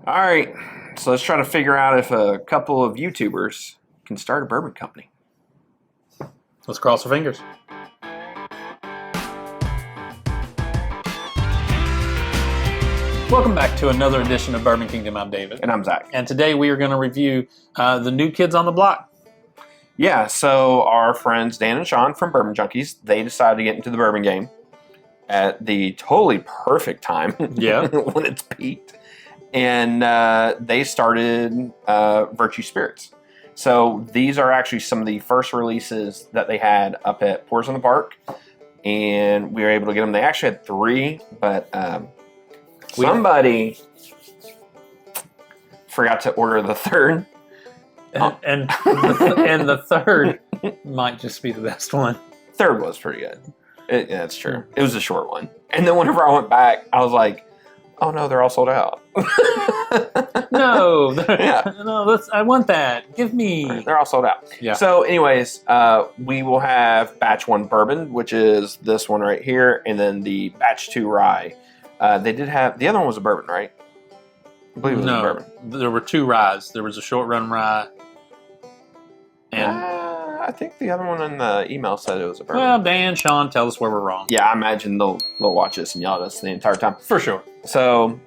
All right, so let's try to figure out if a couple of YouTubers can start a bourbon company. Let's cross our fingers. Welcome back to another edition of Bourbon Kingdom. I'm David. And I'm Zach. And today we are going to review the new kids on the block. Yeah, so our friends Dan and Sean from Bourbon Junkies, they decided to get into the bourbon game at the totally perfect time. Yeah. when it's peaked. And they started Virtue Spirits. So these are actually some of the first releases that they had up at Pours in the Park. And we were able to get them. They actually had 3, but somebody forgot to order the 3rd. And the third might just be the best one. 3rd was pretty good. Yeah, that's true. It was a short one. And then whenever I went back, I was like, oh no, they're all sold out. No, Yeah. no, I want that. Give me. They're all sold out. Yeah. So anyways, we will have batch 1 bourbon, which is this one right here, and then the batch 2 rye. They did have, the other one was a bourbon, right? I believe it was a bourbon. There were 2 ryes. There was a short run rye. And I think the other one in the email said it was a bourbon. well, Dan, Sean, tell us where we're wrong. Yeah, I imagine they'll watch this and yell at us the entire time. For sure. So,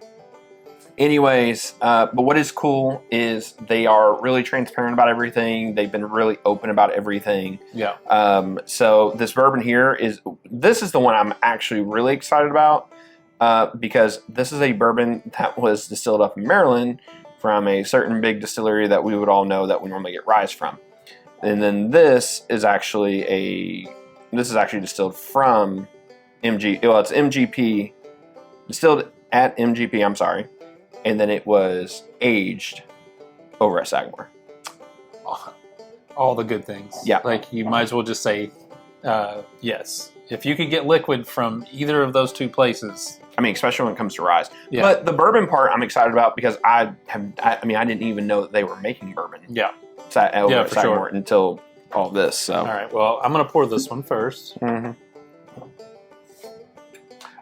anyways, but what is cool is they are really transparent about everything. They've been really open about everything. Yeah. So this bourbon here is the one I'm actually really excited about because this is a bourbon that was distilled up in Maryland from a certain big distillery that we would all know that we normally get rye from. And then this is actually distilled from MG. Well, it's MGP, distilled at MGP. I'm sorry, and then it was aged over at Sagamore. All the good things. Yeah. Like you might as well just say yes. If you could get liquid from either of those 2 places. I mean, especially when it comes to rye. Yeah. But the bourbon part, I'm excited about because I didn't even know that they were making bourbon. Yeah. Over at for Sagamore sure. until all this. So. All right. Well, I'm going to pour this one first. Mm-hmm.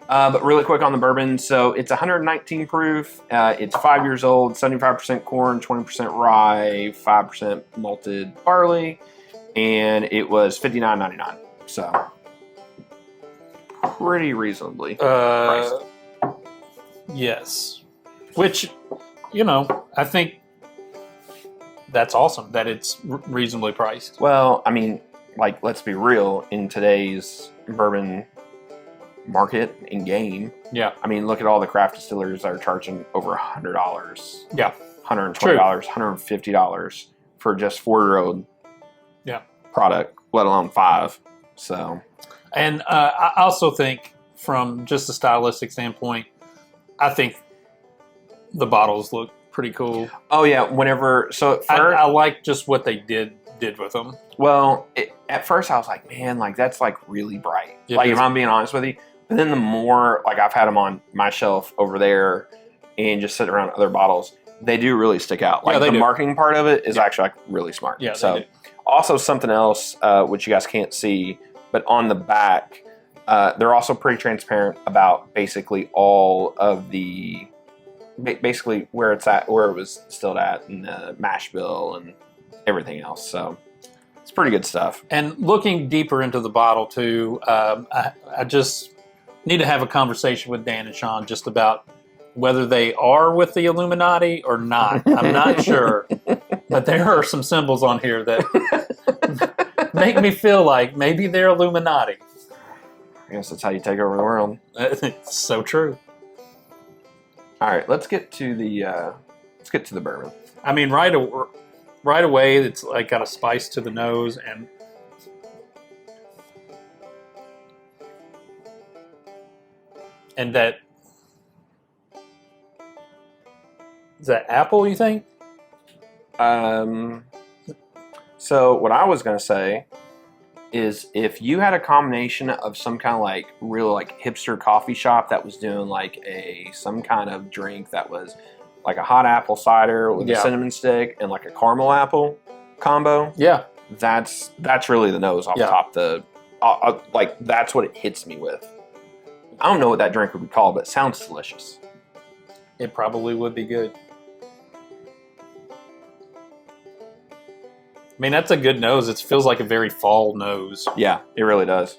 But really quick on the bourbon, so it's 119 proof. It's 5 years old, 75% corn, 20% rye, 5% malted barley, and it was $59.99. So pretty reasonably priced. Yes. Which, I think that's awesome that it's reasonably priced. Well, I mean, like, let's be real, in today's bourbon market and game, Yeah. I mean, look at all the craft distillers that are charging over $100. Yeah. $120, True. $150 for just 4-year-old product, let alone 5. So, And I also think from just a stylistic standpoint, I think the bottles look pretty cool. oh yeah, whenever so I like just what they did with them. well, at first I was like, man, like that's like really bright. Yeah, like if it's- I'm being honest with you, but then the more like I've had them on my shelf over there and just sitting around other bottles, they do really stick out. Like Yeah, they the do. marketing part of it is actually like really smart. Yeah, So they do. also something else which you guys can't see, but on the back, they're also pretty transparent about basically all of the basically where it's at, where it was distilled at, and the mash bill and everything else. So it's pretty good stuff. And looking deeper into the bottle too, I just need to have a conversation with Dan and Sean just about whether they are with the Illuminati or not. I'm not sure, but there are some symbols on here that make me feel like maybe they're Illuminati. I guess that's how you take over the world. It's so true. All right, let's get to the bourbon. I mean, right away, it's like got a spice to the nose, and that is that apple. You think? So what I was gonna say is if you had a combination of some kind of like real like hipster coffee shop that was doing like some kind of drink that was like a hot apple cider with a cinnamon stick and like a caramel apple combo, Yeah. that's really the nose off the top. Like that's what it hits me with. I don't know what that drink would be called, but it sounds delicious. It probably would be good. mean, that's a good nose. It feels like a very fall nose. Yeah, it really does.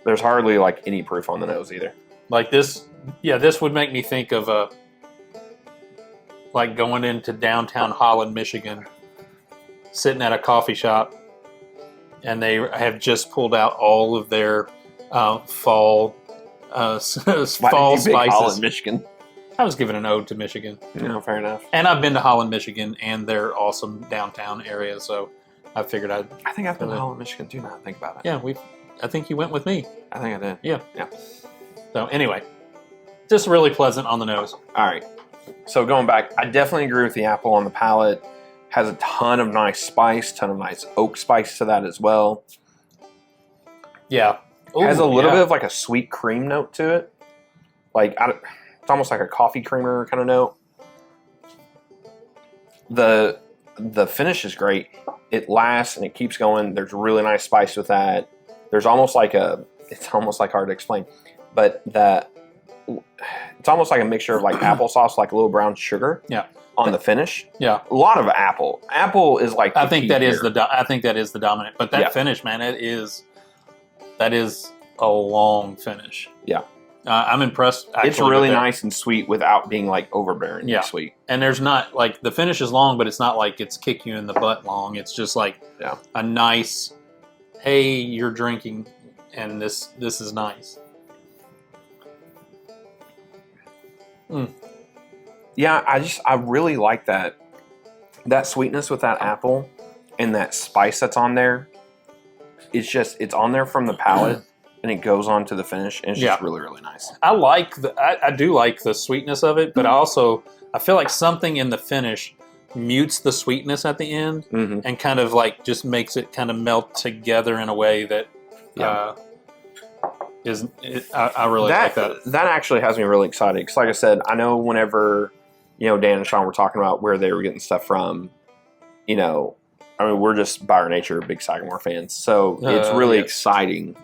There's hardly like any proof on the nose either. Like this, yeah, this would make me think of like going into downtown Holland, Michigan, sitting at a coffee shop, and they have just pulled out all of their fall Why fall did you pick Holland, spices. Michigan? I was giving an ode to Michigan. No, fair enough. And I've been to Holland, Michigan, and their awesome downtown area, so I figured I think I've been to Holland, Michigan too. Now I think about it. Yeah, I think you went with me. I think I did. Yeah. Yeah. So anyway, just really pleasant on the nose. All right. So going back, I definitely agree with the apple on the palate. Has a ton of nice spice, ton of nice oak spice to that as well. Yeah. Ooh, Has a little bit of like a sweet cream note to it. Like it's almost like a coffee creamer kind of note. The finish is great. It lasts and it keeps going. There's really nice spice with that. There's almost like it's almost like hard to explain, but it's almost like a mixture of like applesauce, like a little brown sugar. Yeah. On the finish. Yeah. A lot of apple. Apple is like I think that is the dominant. But that Yeah. finish, man, that is a long finish. Yeah. I'm impressed. Actually, It's really with that. nice and sweet without being like overbearing Yeah. sweet. And there's not like the finish is long, but it's not like it's kick you in the butt long. It's just like a nice, hey, you're drinking, and this is nice. Yeah, I really like that sweetness with that apple and that spice that's on there. It's on there from the palate and it goes on to the finish, and it's just really, really nice. I do like the sweetness of it, but I feel like something in the finish mutes the sweetness at the end and kind of like just makes it kind of melt together in a way that I really like that. That actually has me really excited because, like I said, I know whenever Dan and Sean were talking about where they were getting stuff from, I mean, we're just by our nature big Sagamore fans, so it's really exciting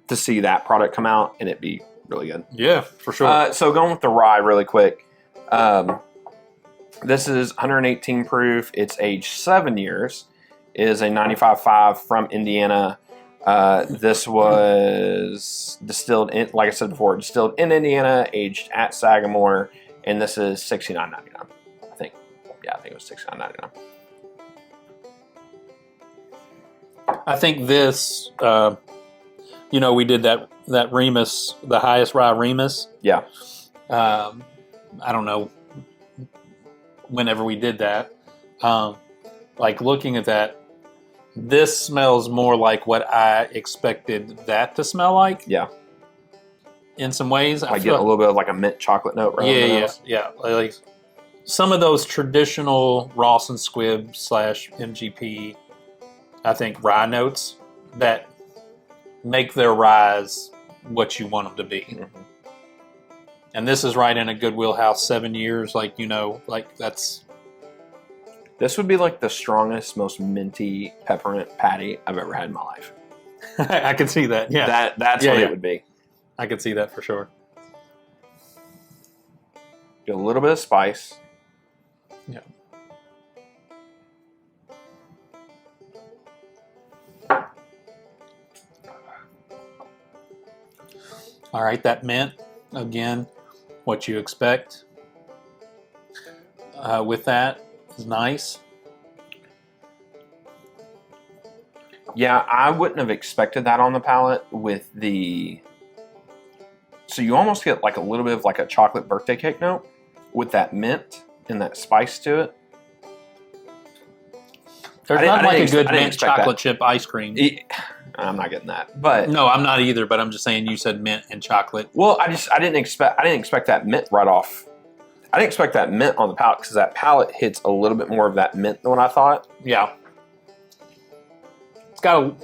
to see that product come out and it be really good. Yeah, for sure. So going with the rye really quick. This is 118 proof. It's aged 7 years. It is a 95.5 from Indiana. This was distilled in, like I said before, distilled in Indiana, aged at Sagamore, and this is $69.99. I think. Yeah, I think it was $69.99. I think this, we did that Remus, the highest rye Remus. Yeah. I don't know whenever we did that. Like looking at that, this smells more like what I expected that to smell like. Yeah. In some ways. I get a little bit of like a mint chocolate note right on the nose. Yeah. Like some of those traditional Ross and Squibb / MGP, I think, rye notes that make their ryes what you want them to be. Mm-hmm. And this is right in a good wheelhouse. 7 years, like that's. This would be like the strongest, most minty peppermint patty I've ever had in my life. I can see that. Yeah, that's what it would be. I can see that for sure. Get a little bit of spice. Yeah. All right, that mint, again, what you expect with that is nice. Yeah, I wouldn't have expected that on the palate with the... So you almost get like a little bit of like a chocolate birthday cake note with that mint and that spice to it. There's not like a good mint chocolate chip ice cream. I'm not getting that, but no, I'm not either. But I'm just saying, you said mint and chocolate. Well, I didn't expect that mint right off. I didn't expect that mint on the palate because that palate hits a little bit more of that mint than what I thought. Yeah, it's got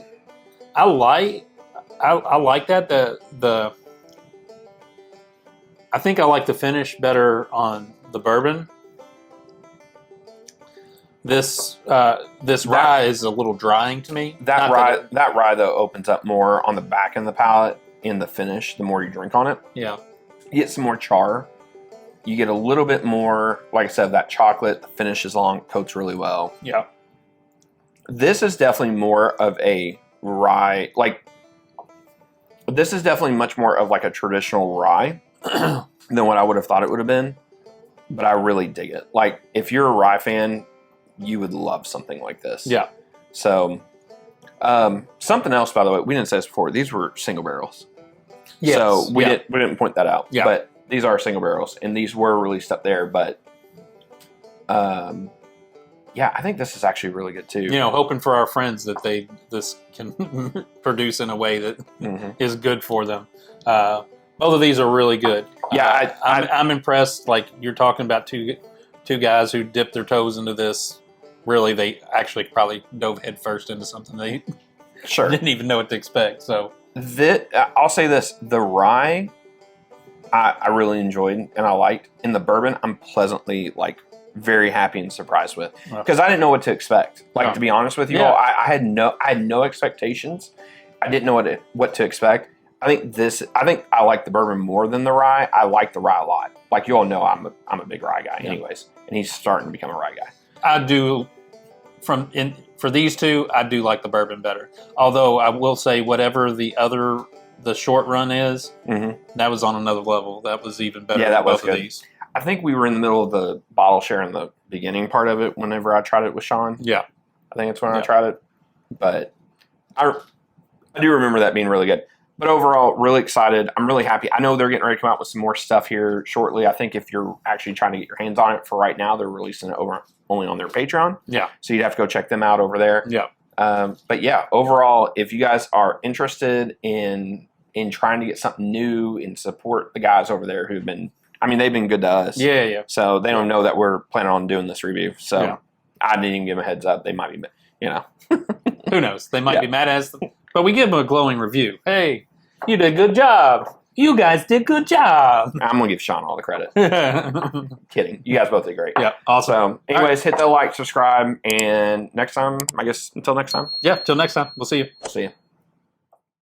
I like that I think I like the finish better on the bourbon. This rye is a little drying to me. That rye though opens up more on the back end of the palate in the finish. The more you drink on it, yeah, you get some more char. You get a little bit more, like I said, that chocolate. The finish is long, coats really well. Yeah, This is definitely more of a rye. Like, this is definitely much more of like a traditional rye than what I would have thought it would have been. But I really dig it. Like, if you're a rye fan, you would love something like this. Yeah. So, something else, by the way, we didn't say this before. These were single barrels. Yes. So we didn't point that out. Yeah. But these are single barrels, and these were released up there. But, yeah, I think this is actually really good too. You know, hoping for our friends that this can produce in a way that is good for them. Both of these are really good. Yeah, I'm impressed. Like, you're talking about two guys who dipped their toes into this. Really, they actually probably dove headfirst into something they didn't even know what to expect. So I'll say this: the rye, I really enjoyed and I liked. In the bourbon, I'm pleasantly very happy and surprised with, because I didn't know what to expect. Like, to be honest with you all, I had no expectations. I didn't know what to expect. I think I like the bourbon more than the rye. I like the rye a lot. Like, you all know, I'm a big rye guy, anyways, and he's starting to become a rye guy. I do. For these two, I do like the bourbon better. Although I will say, whatever the short run is, that was on another level. That was even better. Yeah, that than was both good. of these. I think we were in the middle of the bottle share in the beginning part of it whenever I tried it with Sean. Yeah. I think it's when I tried it. But I do remember that being really good. But overall, really excited. I'm really happy. I know they're getting ready to come out with some more stuff here shortly. I think if you're actually trying to get your hands on it, for right now, they're releasing it only on their Patreon. Yeah. So you'd have to go check them out over there. Yeah. But yeah, overall, if you guys are interested in trying to get something new and support the guys over there who've been, they've been good to us. Yeah, yeah. So they don't know that we're planning on doing this review. So I didn't even give them a heads up. They might be, Who knows? They might be mad at us. But we give them a glowing review. Hey, you did a good job. You guys did a good job. I'm going to give Sean all the credit. Kidding. You guys both did great. Yeah, awesome. So anyways, hit the like, subscribe, and next time, I guess, until next time. Yeah, till next time. We'll see you. See you.